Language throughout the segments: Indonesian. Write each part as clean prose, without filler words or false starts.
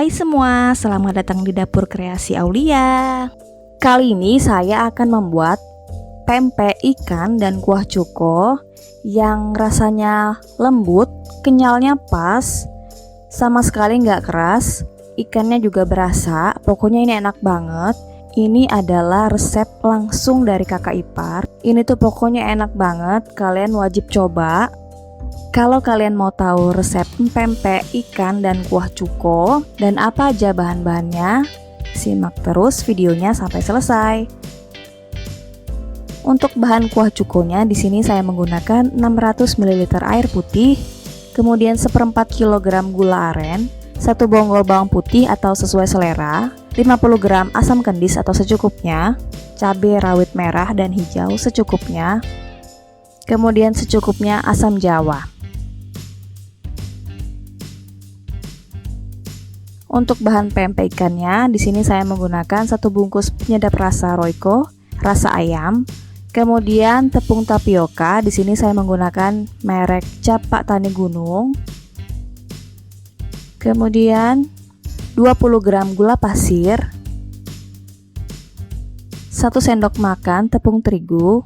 Hai semua, selamat datang di Dapur Kreasi Aulia. Kali ini saya akan membuat pempek ikan dan kuah cuko yang rasanya lembut, kenyalnya pas, sama sekali nggak keras, ikannya juga berasa, pokoknya ini enak banget. Ini adalah resep langsung dari kakak ipar. Ini tuh pokoknya enak banget, kalian wajib coba. Kalau kalian mau tahu resep pempek ikan dan kuah cuko dan apa aja bahan-bahannya, simak terus videonya sampai selesai. Untuk bahan kuah cukonya di sini saya menggunakan 600 ml air putih, kemudian 1/4 kg gula aren, 1 bonggol bawang putih atau sesuai selera, 50 gram asam kendis atau secukupnya, cabai rawit merah dan hijau secukupnya, kemudian secukupnya asam jawa. Untuk bahan pempek ikannya, di sini saya menggunakan 1 bungkus penyedap rasa Royco, rasa ayam, kemudian tepung tapioka. Di sini saya menggunakan merek Capak Tani Gunung. Kemudian 20 gram gula pasir, 1 sendok makan tepung terigu.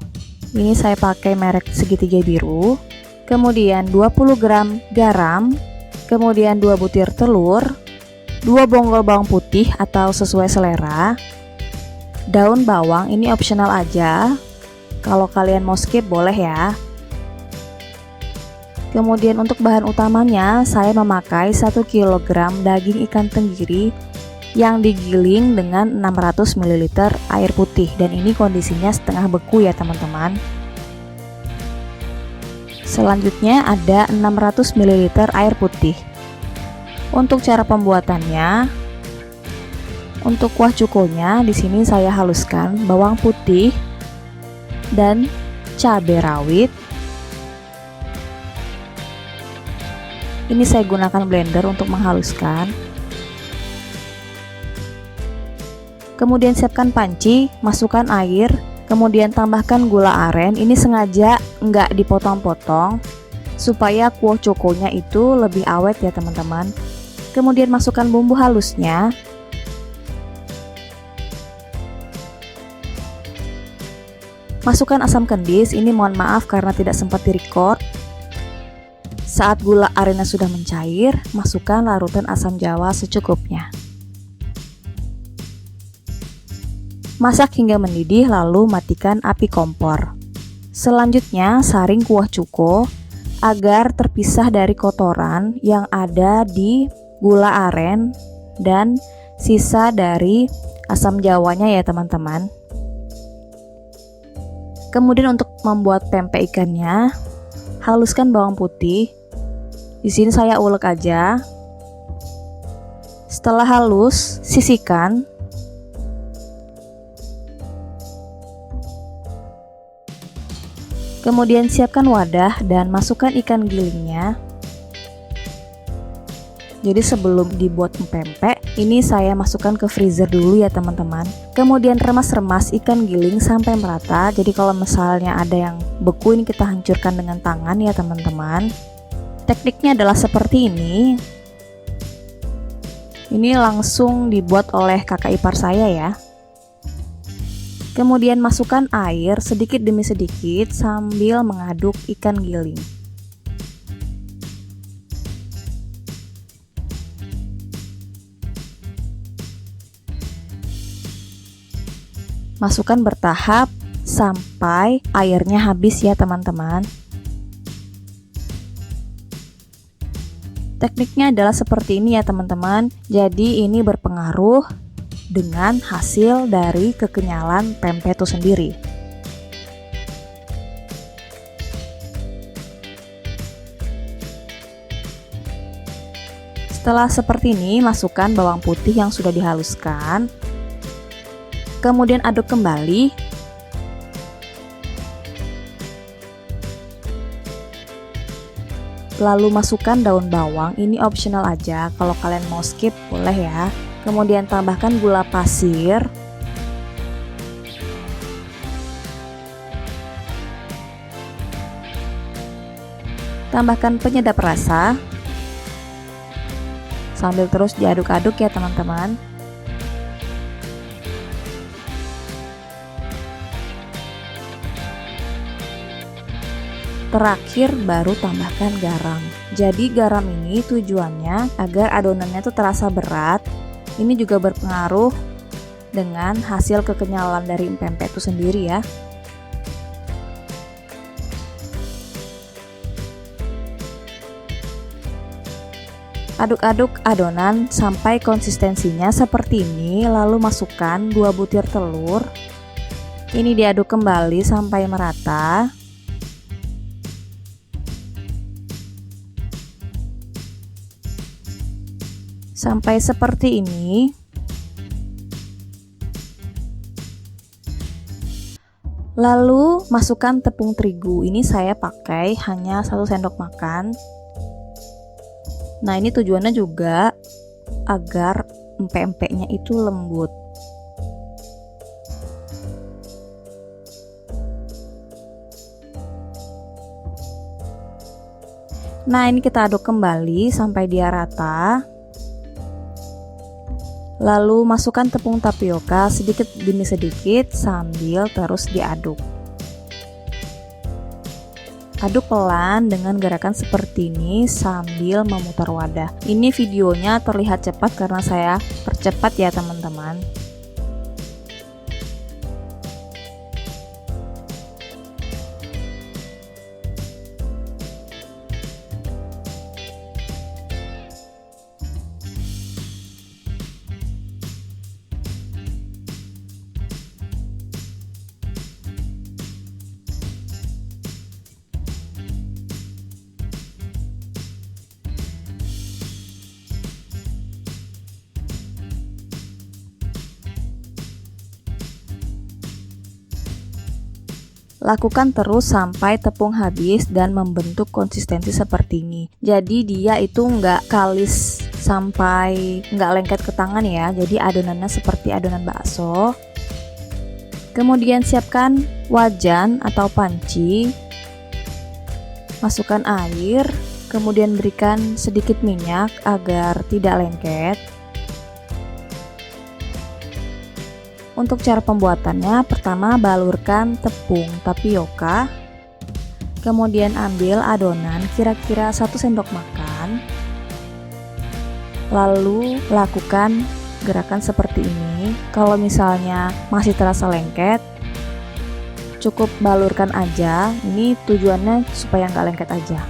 Ini saya pakai merek segitiga biru. Kemudian 20 gram garam, kemudian 2 butir telur, 2 bonggol bawang putih atau sesuai selera. Daun bawang ini opsional aja. Kalau kalian mau skip boleh ya. Kemudian untuk bahan utamanya saya memakai 1 kg daging ikan tenggiri yang digiling dengan 600 ml air putih, dan ini kondisinya setengah beku ya teman-teman. Selanjutnya ada 600 ml air putih. Untuk cara pembuatannya, untuk kuah cukonya di sini saya haluskan bawang putih dan cabai rawit. Ini saya gunakan blender untuk menghaluskan. Kemudian siapkan panci, masukkan air, kemudian tambahkan gula aren. Ini sengaja nggak dipotong-potong supaya kuah cukonya itu lebih awet ya teman-teman. Kemudian masukkan bumbu halusnya. Masukkan asam kendis, ini mohon maaf karena tidak sempat direcord. Saat gula arennya sudah mencair, masukkan larutan asam jawa secukupnya. Masak hingga mendidih lalu matikan api kompor. Selanjutnya saring kuah cuko agar terpisah dari kotoran yang ada di gula aren dan sisa dari asam jawanya ya teman-teman. Kemudian untuk membuat pempek ikannya, haluskan bawang putih. Di sini saya ulek aja. Setelah halus, sisihkan. Kemudian siapkan wadah dan masukkan ikan gilingnya. Jadi sebelum dibuat pempek, ini saya masukkan ke freezer dulu ya teman-teman. Kemudian remas-remas ikan giling sampai merata. Jadi kalau misalnya ada yang beku, ini kita hancurkan dengan tangan ya teman-teman. Tekniknya adalah seperti ini. Ini langsung dibuat oleh kakak ipar saya ya. Kemudian masukkan air sedikit demi sedikit sambil mengaduk ikan giling. Masukkan bertahap sampai airnya habis ya teman-teman. Tekniknya adalah seperti ini ya teman-teman. Jadi ini berpengaruh dengan hasil dari kekenyalan pempek itu sendiri. Setelah seperti ini, masukkan bawang putih yang sudah dihaluskan. Kemudian aduk kembali. Lalu masukkan daun bawang, ini optional aja. Kalau kalian mau skip boleh ya. Kemudian tambahkan gula pasir. Tambahkan penyedap rasa. sambil terus diaduk-aduk ya teman-teman. Terakhir baru tambahkan garam. Jadi garam ini tujuannya agar adonannya tuh terasa berat. Ini juga berpengaruh dengan hasil kekenyalan dari pempek itu sendiri ya. Aduk-aduk adonan sampai konsistensinya seperti ini, lalu masukkan 2 butir telur. Ini diaduk kembali sampai merata. Sampai seperti ini. Lalu masukkan tepung terigu. Ini saya pakai hanya 1 sendok makan. Nah, ini tujuannya juga agar empek-empeknya itu lembut. Nah, ini kita aduk kembali sampai dia rata. Lalu masukkan tepung tapioka sedikit demi sedikit sambil terus diaduk. Aduk pelan dengan gerakan seperti ini sambil memutar wadah. Ini videonya terlihat cepat karena saya percepat ya teman-teman. Lakukan terus sampai tepung habis dan membentuk konsistensi seperti ini. Jadi dia itu nggak kalis sampai nggak lengket ke tangan ya. Jadi adonannya seperti adonan bakso. Kemudian siapkan wajan atau panci. Masukkan air, kemudian berikan sedikit minyak agar tidak lengket. Untuk cara pembuatannya, pertama balurkan tepung tapioka, kemudian ambil adonan kira-kira 1 sendok makan, lalu lakukan gerakan seperti ini. Kalau misalnya masih terasa lengket, cukup balurkan aja. Ini tujuannya supaya nggak lengket aja.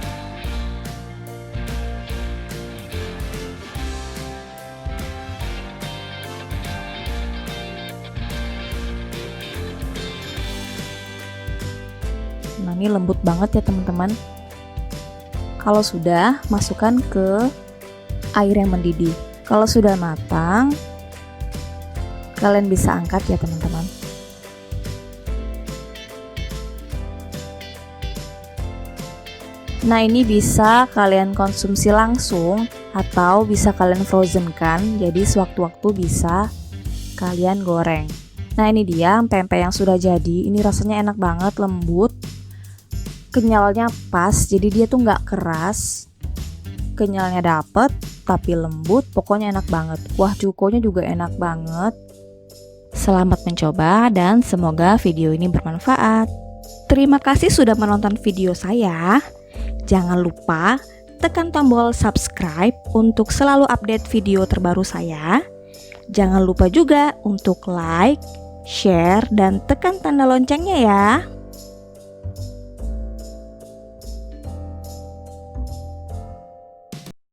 Nah, ini lembut banget ya teman-teman. Kalau sudah, masukkan ke air yang mendidih. Kalau sudah matang, kalian bisa angkat ya teman-teman. Nah, ini bisa kalian konsumsi langsung atau bisa kalian frozenkan. Jadi sewaktu-waktu bisa kalian goreng. Nah, ini dia pempek yang sudah jadi. Ini rasanya enak banget, lembut. Kenyalnya pas, jadi dia tuh nggak keras, kenyalnya dapet tapi lembut, pokoknya enak banget. Kuah cukonya juga enak banget. Selamat mencoba dan semoga video ini bermanfaat. Terima kasih sudah menonton video saya. Jangan lupa tekan tombol subscribe untuk selalu update video terbaru saya. Jangan lupa juga untuk like, share, dan tekan tanda loncengnya ya.